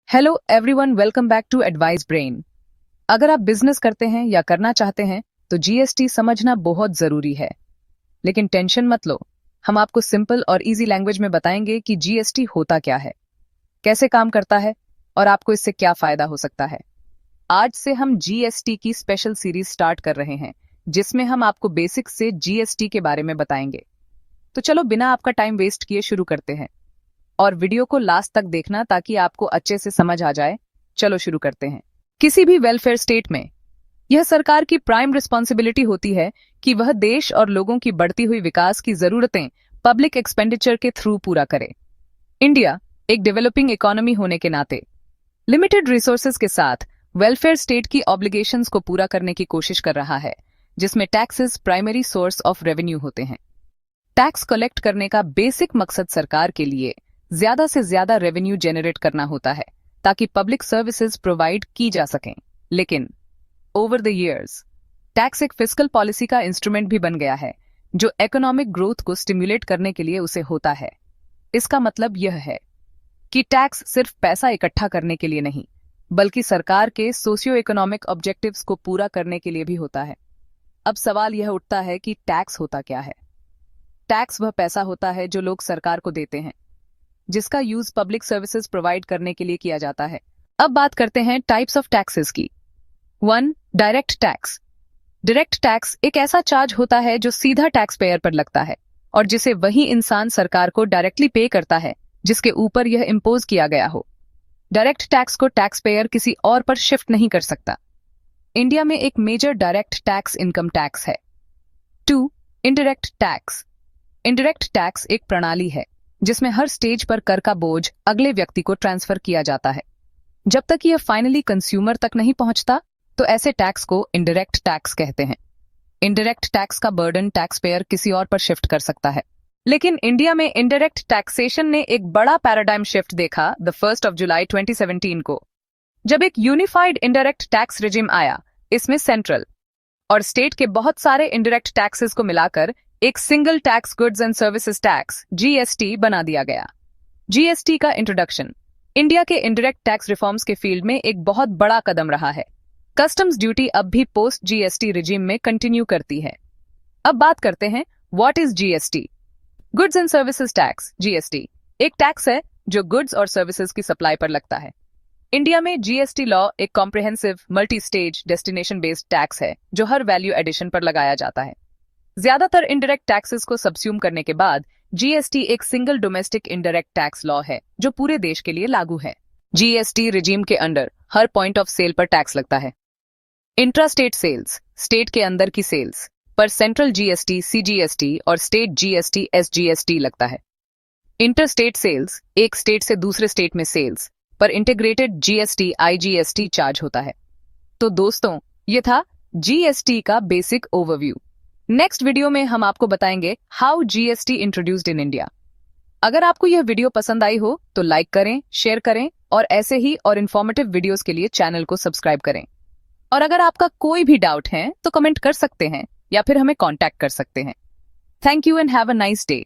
Hello everyone, welcome back to advice brain. अगर आप business करते हैं या करना चाहते हैं तो जीएसटी समझना बहुत जरूरी है। लेकिन टेंशन मत लो, हम आपको सिंपल और इजी लैंग्वेज में बताएंगे कि जीएसटी होता क्या है, कैसे काम करता है और आपको इससे क्या फायदा हो सकता है। आज से हम जीएसटी की स्पेशल सीरीज स्टार्ट कर रहे हैं, जिसमें हम आपको बेसिक्स से जीएसटी के बारे में बताएंगे। तो चलो बिना आपका टाइम वेस्ट किए शुरू करते हैं, और वीडियो को लास्ट तक देखना ताकि आपको अच्छे से समझ आ जाए। चलो शुरू करते हैं। किसी भी वेलफेयर स्टेट में यह सरकार की प्राइम रिस्पॉन्सिबिलिटी होती है कि वह देश और लोगों की बढ़ती हुई विकास की जरूरतें पब्लिक एक्सपेंडिचर के थ्रू पूरा करे। इंडिया एक डेवलपिंग इकोनॉमी होने के नाते लिमिटेड रिसोर्सेज के साथ वेलफेयर स्टेट की ऑब्लिगेशंस को पूरा करने की कोशिश कर रहा है, जिसमें taxes primary source of revenue होते हैं। टैक्स कलेक्ट करने का बेसिक मकसद सरकार के लिए ज्यादा से ज्यादा रेवेन्यू जनरेट करना होता है, ताकि पब्लिक सर्विसेज प्रोवाइड की जा सकें। लेकिन ओवर द इयर्स टैक्स एक फिस्कल पॉलिसी का इंस्ट्रूमेंट भी बन गया है, जो इकोनॉमिक ग्रोथ को स्टिमुलेट करने के लिए उसे होता है। इसका मतलब यह है कि टैक्स सिर्फ पैसा इकट्ठा करने के लिए नहीं, बल्कि सरकार के सोशियो इकोनॉमिक ऑब्जेक्टिव्स को पूरा करने के लिए भी होता है। अब सवाल यह उठता है कि टैक्स होता क्या है। टैक्स वह पैसा होता है जो लोग सरकार को देते हैं, जिसका यूज पब्लिक सर्विसेज प्रोवाइड करने के लिए किया जाता है। अब बात करते हैं टाइप्स ऑफ टैक्सेस की। 1. Direct tax. डायरेक्ट टैक्स एक ऐसा चार्ज होता है जो सीधा टैक्स पेयर पर लगता है और जिसे वही इंसान सरकार को डायरेक्टली पे करता है जिसके ऊपर यह इम्पोज किया गया हो। डायरेक्ट टैक्स को टैक्स पेयर किसी और पर शिफ्ट नहीं कर सकता। इंडिया में एक major direct tax income tax है। 2. Indirect tax. इनडायरेक्ट टैक्स एक प्रणाली है जिसमें हर स्टेज पर कर का बोझ अगले व्यक्ति को ट्रांसफर किया जाता है। जब तक यह फाइनली कंज्यूमर तक नहीं पहुंचता, तो ऐसे टैक्स को इनडायरेक्ट टैक्स कहते हैं। इनडायरेक्ट टैक्स का बर्डन टैक्स पेयर किसी और पर शिफ्ट कर सकता है। लेकिन इंडिया में इनडायरेक्ट टैक्सेशन ने एक बड़ा पैराडाइम शिफ्ट देखा द 1 जुलाई 2017 को, जब एक यूनिफाइड इनडायरेक्ट टैक्स रिजिम आया। इसमें सेंट्रल और स्टेट के बहुत सारे इनडायरेक्ट टैक्सेस को मिलाकर एक single tax goods and services tax GST बना दिया गया। जीएसटी का इंट्रोडक्शन इंडिया के इनडायरेक्ट टैक्स रिफॉर्म्स के फील्ड में एक बहुत बड़ा कदम रहा है। कस्टम्स ड्यूटी अब भी पोस्ट जीएसटी रिजीम में कंटिन्यू करती है। अब बात करते हैं what is GST. Goods and services tax GST एक टैक्स है जो गुड्स और सर्विसेज की सप्लाई पर लगता है। इंडिया में जीएसटी लॉ एक comprehensive multi stage destination based tax है जो हर वैल्यू एडिशन पर लगाया जाता है। ज्यादातर इनडायरेक्ट टैक्सेस को सबस्यूम करने के बाद जीएसटी एक single domestic indirect tax law है जो पूरे देश के लिए लागू है। जीएसटी रिजीम के अंडर हर पॉइंट ऑफ सेल पर टैक्स लगता है। इंट्रा स्टेट सेल्स स्टेट के अंदर की सेल्स पर सेंट्रल जीएसटी सीजीएसटी और स्टेट जीएसटी एसजीएसटी लगता है। इंटर स्टेट सेल्स एक स्टेट से दूसरे स्टेट में सेल्स पर इंटीग्रेटेड जीएसटी आईजीएसटी चार्ज होता है। तो दोस्तों, ये था जीएसटी का बेसिक ओवरव्यू। नेक्स्ट वीडियो में हम आपको बताएंगे how GST introduced in India. अगर आपको यह वीडियो पसंद आई हो तो लाइक करें, शेयर करें और ऐसे ही और इन्फॉर्मेटिव वीडियोस के लिए चैनल को सब्सक्राइब करें। और अगर आपका कोई भी डाउट है तो कमेंट कर सकते हैं या फिर हमें कांटेक्ट कर सकते हैं। Thank you and have a nice day.